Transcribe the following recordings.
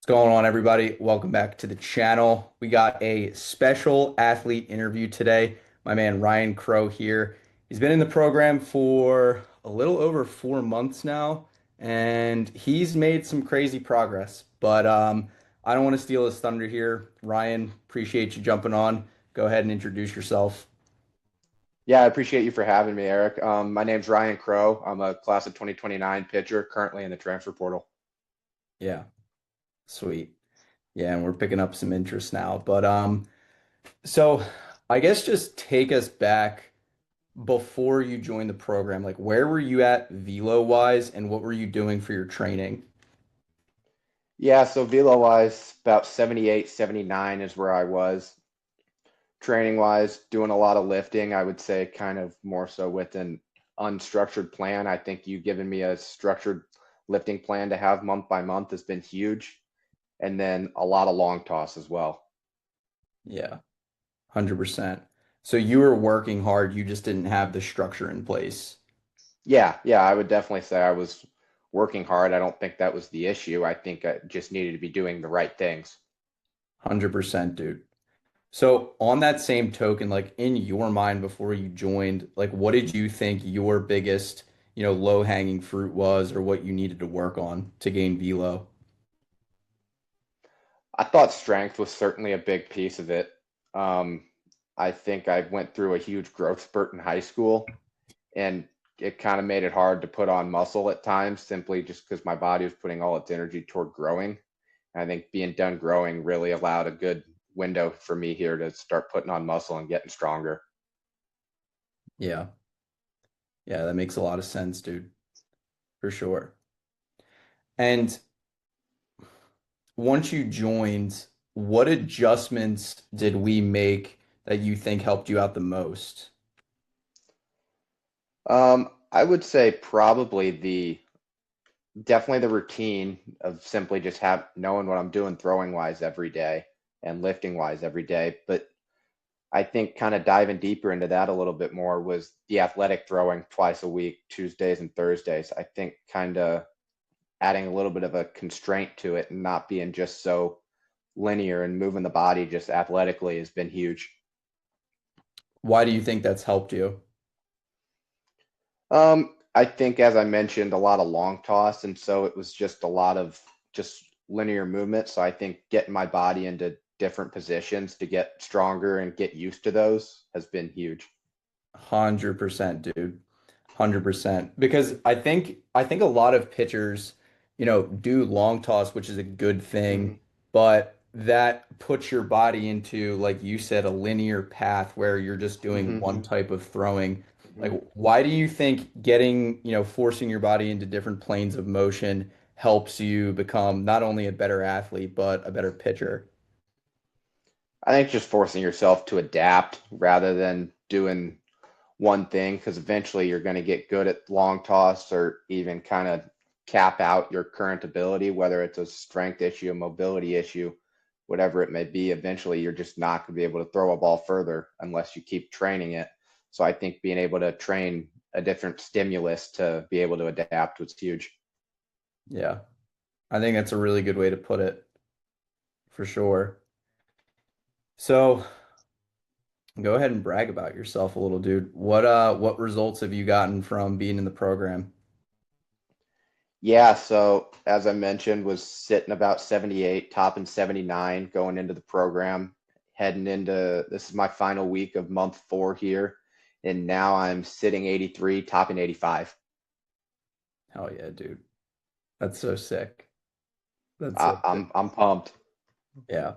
Going on, everybody? Welcome back to the channel. We got a special athlete interview today. My man Ryan Crow here. He's been in the program for a little over 4 months now, and he's made some crazy progress. But I don't want to steal his thunder here. Ryan, appreciate you jumping on. Go ahead and introduce yourself. Yeah, I appreciate you for having me, Eric. My name's Ryan Crow. I'm a class of 2029 pitcher, currently in the transfer portal. Yeah, sweet. Yeah, and we're picking up some interest now. So I guess just take us back before you joined the program, like where were you at velo wise and what were you doing for your training? Yeah, so velo wise, about 78, 79 is where I was. Training wise, doing a lot of lifting, I would say kind of more so with an unstructured plan. I think you giving me a structured lifting plan to have month by month has been huge. And then a lot of long toss as well. Yeah, 100%. So you were working hard, you just didn't have the structure in place. Yeah, I would definitely say I was working hard. I don't think that was the issue. I think I just needed to be doing the right things. 100%, dude. So on that same token, like in your mind before you joined, like what did you think your biggest, low-hanging fruit was or what you needed to work on to gain velo? I thought strength was certainly a big piece of it. Um, I think I went through a huge growth spurt in high school, and it kind of made it hard to put on muscle at times simply just because my body was putting all its energy toward growing. And I think being done growing really allowed a good window for me here to start putting on muscle and getting stronger. Yeah. Yeah, that makes a lot of sense, dude, for sure. And once you joined, what adjustments did we make that you think helped you out the most? I would say probably the definitely the routine of simply just have knowing what I'm doing throwing wise every day and lifting wise every day. But I think kind of diving deeper into that a little bit more was the athletic throwing twice a week, Tuesdays and Thursdays. I think kind of adding a little bit of a constraint to it and not being just so linear and moving the body just athletically has been huge. Why do you think that's helped you? I think, as I mentioned, a lot of long toss, and so it was just a lot of just linear movement. So I think getting my body into different positions to get stronger and get used to those has been huge. 100%, dude. 100%. Because I think a lot of pitchers, do long toss, which is a good thing, Hmm. but that puts your body into, like you said, a linear path where you're just doing Hmm. one type of throwing. Like, Hmm. why do you think getting, forcing your body into different planes of motion helps you become not only a better athlete, but a better pitcher? I think just forcing yourself to adapt rather than doing one thing, because eventually you're going to get good at long toss or even kind of cap out your current ability, whether it's a strength issue, a mobility issue, whatever it may be. Eventually, you're just not going to be able to throw a ball further unless you keep training it. So I think being able to train a different stimulus to be able to adapt was huge. Yeah, I think that's a really good way to put it, for sure. So, go ahead and brag about yourself a little, dude. What results have you gotten from being in the program? Yeah, so as I mentioned, was sitting about 78, topping 79 going into the program, heading into this is my final week of month 4 here, and now I'm sitting 83, topping 85. Hell yeah, dude. That's so sick. That's I, so sick. I'm pumped. Yeah,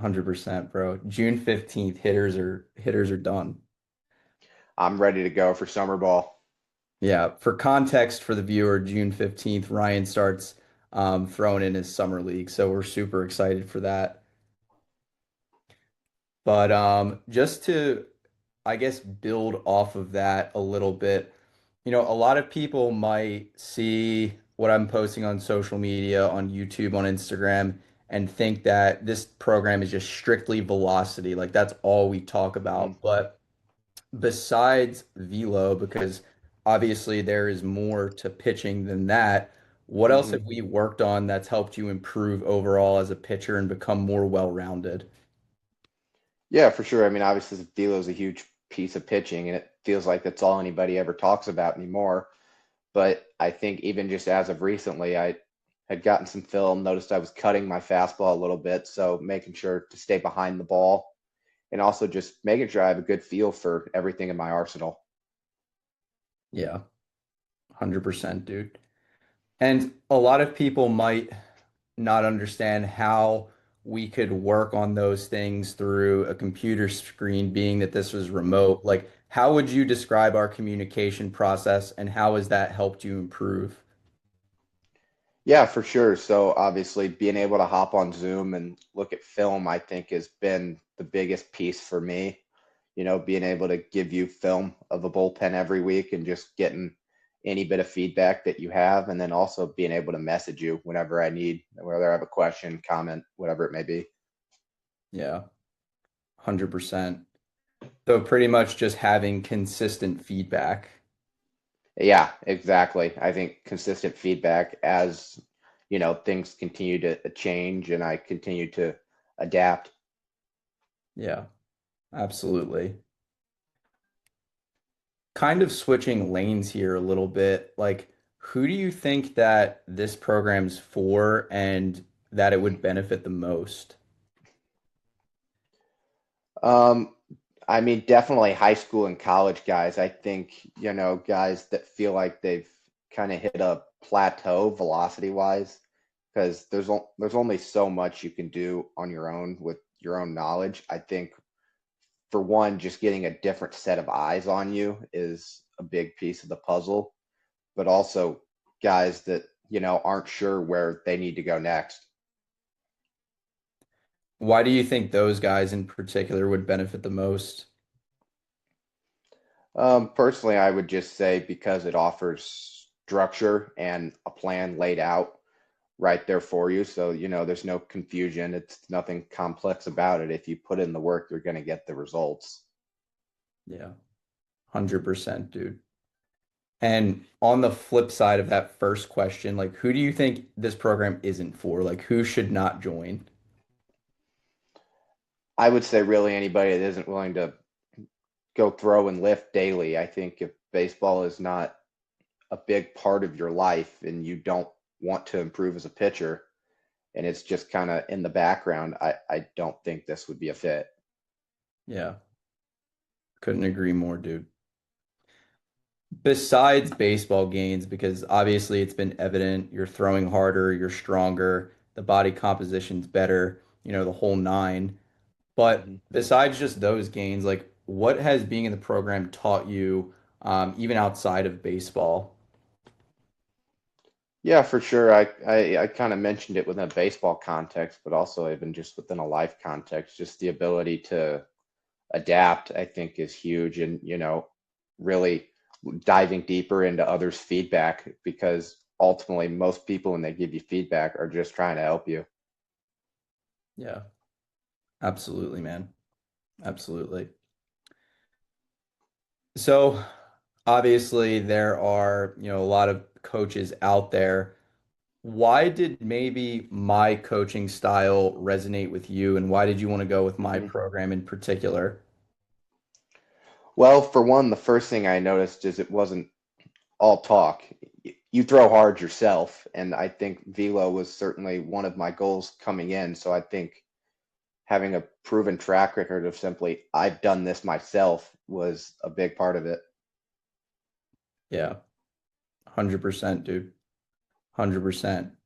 100%, bro. June 15th, hitters are done. I'm ready to go for summer ball. Yeah, for context for the viewer, June 15th, Ryan starts throwing in his summer league, so we're super excited for that. But just to, I guess, build off of that a little bit, a lot of people might see what I'm posting on social media, on YouTube, on Instagram, and think that this program is just strictly velocity. Like that's all we talk Hmm. about. But besides velo, because obviously there is more to pitching than that, What else Hmm. have we worked on that's helped you improve overall as a pitcher and become more well-rounded? Yeah, for sure. I mean, obviously, Velo's a huge piece of pitching, and it feels like that's all anybody ever talks about anymore. But I think even just as of recently, I had gotten some film, noticed I was cutting my fastball a little bit, so making sure to stay behind the ball and also just making sure I have a good feel for everything in my arsenal. Yeah, 100%, dude. And a lot of people might not understand how we could work on those things through a computer screen, being that this was Mhm. remote. Like, how would you describe our communication process and how has that helped you improve? Yeah, for sure. So obviously being able to hop on Zoom and look at film, I think has been the biggest piece for me. Being able to give you film of a bullpen every week and just getting any bit of feedback that you have, and then also being able to message you whenever I need, whether I have a question, comment, whatever it may be. Yeah, 100%. So pretty much just having consistent feedback. Yeah, exactly. I think consistent feedback as, things continue to change and I continue to adapt. Yeah, absolutely. Kind of switching lanes here a little bit, like who do you think that this program's for and that it would benefit the most? Um, I mean, definitely high school and college guys. I think, guys that feel like they've kind of hit a plateau velocity wise, because there's only so much you can do on your own with your own knowledge. I think for one, just getting a different set of eyes on you is a big piece of the puzzle, but also guys that, aren't sure where they need to go next. Why do you think those guys in particular would benefit the most? Personally, I would just say because it offers structure and a plan laid out right there for you. So, there's no confusion. It's nothing complex about it. If you put in the work, you're going to get the results. Yeah, 100%, dude. And on the flip side of that first question, like who do you think this program isn't for? Like who should not join? I would say really anybody that isn't willing to go throw and lift daily. I think if baseball is not a big part of your life and you don't want to improve as a pitcher and it's just kind of in the background, I don't think this would be a fit. Yeah, couldn't agree more, dude. Besides baseball gains, because obviously it's been evident you're throwing harder, you're stronger, the body composition's better, the whole nine. But Mhm. besides just those gains, like what has being in the program taught you, even outside of baseball? Yeah, for sure. I kind of mentioned it within a baseball context, but also even just within a life context, just the ability to adapt, I think, is huge. And, really diving deeper into others' feedback because ultimately most people, when they give you feedback, are just trying to help you. Yeah, absolutely, man. Absolutely. So obviously there are, a lot of coaches out there. Why did maybe my coaching style resonate with you, and why did you want to go with my Mhm. program in particular? Well, for one, the first thing I noticed is it wasn't all talk. You throw hard yourself, and I think velo was certainly one of my goals coming in. So I think having a proven track record of simply I've done this myself was a big part of it. Yeah, 100%, dude. 100%.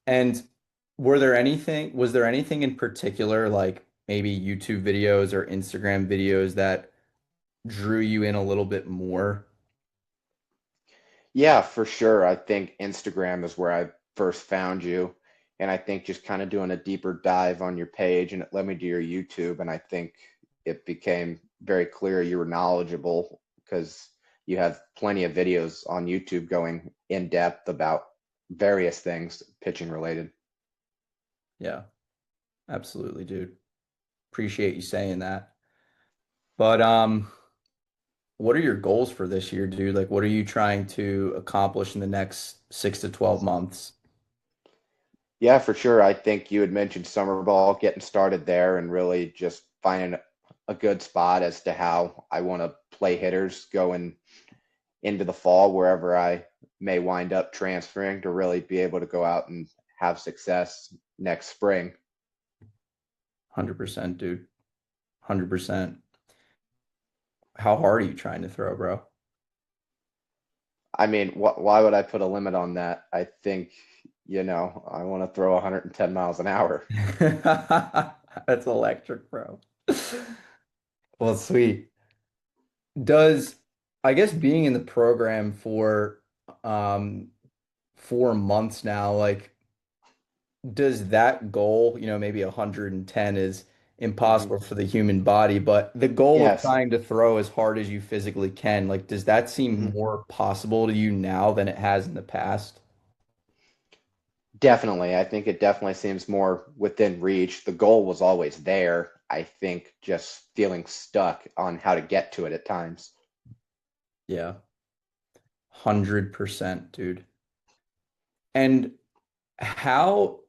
And was there anything in particular, like maybe YouTube videos or Instagram videos that drew you in a little bit more? Yeah, for sure. I think Instagram is where I first found you. And I think just kind of doing a deeper dive on your page and it led me to your YouTube. And I think it became very clear you were knowledgeable because you have plenty of videos on YouTube going in depth about various things pitching related. Yeah, absolutely, dude. Appreciate you saying that. But what are your goals for this year, dude? Like, what are you trying to accomplish in the next 6 to 12 months? Yeah, for sure. I think you had mentioned summer ball, getting started there and really just finding a good spot as to how I want to play hitters going into the fall, wherever I may wind up transferring to really be able to go out and have success next spring. 100%, dude. 100%. How hard are you trying to throw, bro? I mean, why would I put a limit on that? I think, I want to throw 110 miles an hour. That's electric, bro. Well, sweet. Does, I guess being in the program for 4 months now, like, does that goal, maybe 110 is Mhm. impossible for the human body, but the goal of Yes. trying to throw as hard as you physically can, like, does that seem Mhm. more possible to you now than it has in the past? Definitely. I think it definitely seems more within reach. The goal was always there. I think just feeling stuck on how to get to it at times. Yeah, 100%, dude. And how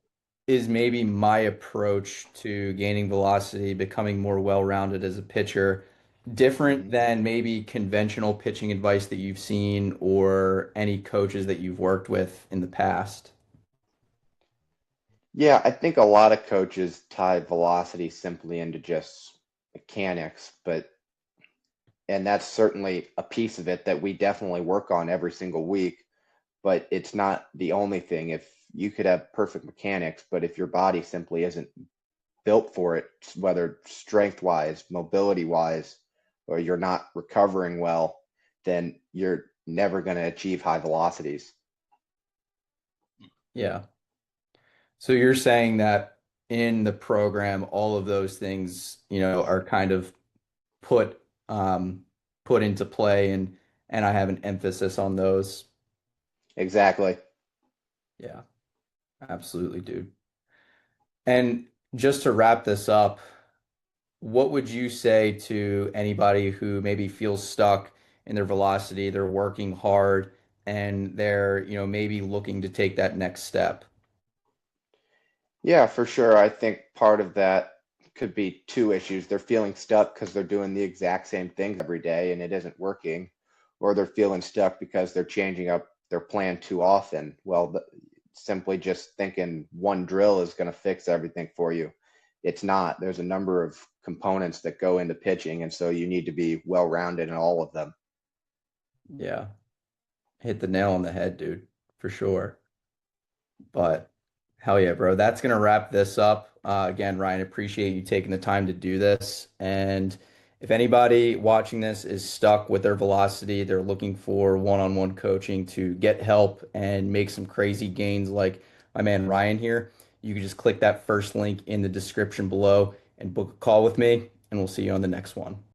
is maybe my approach to gaining velocity, becoming more well-rounded as a pitcher, different Mhm. than maybe conventional pitching advice that you've seen or any coaches that you've worked with in the past? Yeah, I think a lot of coaches tie velocity simply into just mechanics, and that's certainly a piece of it that we definitely work on every single week, but it's not the only thing. If you could have perfect mechanics, but if your body simply isn't built for it, whether strength wise, mobility wise, or you're not recovering well, then you're never going to achieve high velocities. Yeah. So you're saying that in the program, all of those things, are kind of put put into play and I have an emphasis on those. Exactly. Yeah, absolutely, dude. And just to wrap this up, what would you say to anybody who maybe feels stuck in their velocity, they're working hard and they're, maybe looking to take that next step? Yeah, for sure. I think part of that could be two issues. They're feeling stuck because they're doing the exact same things every day and it isn't working, or they're feeling stuck because they're changing up their plan too often. Well, simply just thinking one drill is going to fix everything for you. It's not. There's a number of components that go into pitching, and so you need to be well rounded in all of them. Yeah, hit the nail on the head, dude, for sure. But hell yeah, bro. That's gonna wrap this up. Again, Ryan, appreciate you taking the time to do this. And if anybody watching this is stuck with their velocity, they're looking for one-on-one coaching to get help and make some crazy gains like my man Ryan here, you can just click that first link in the description below and book a call with me, and we'll see you on the next one.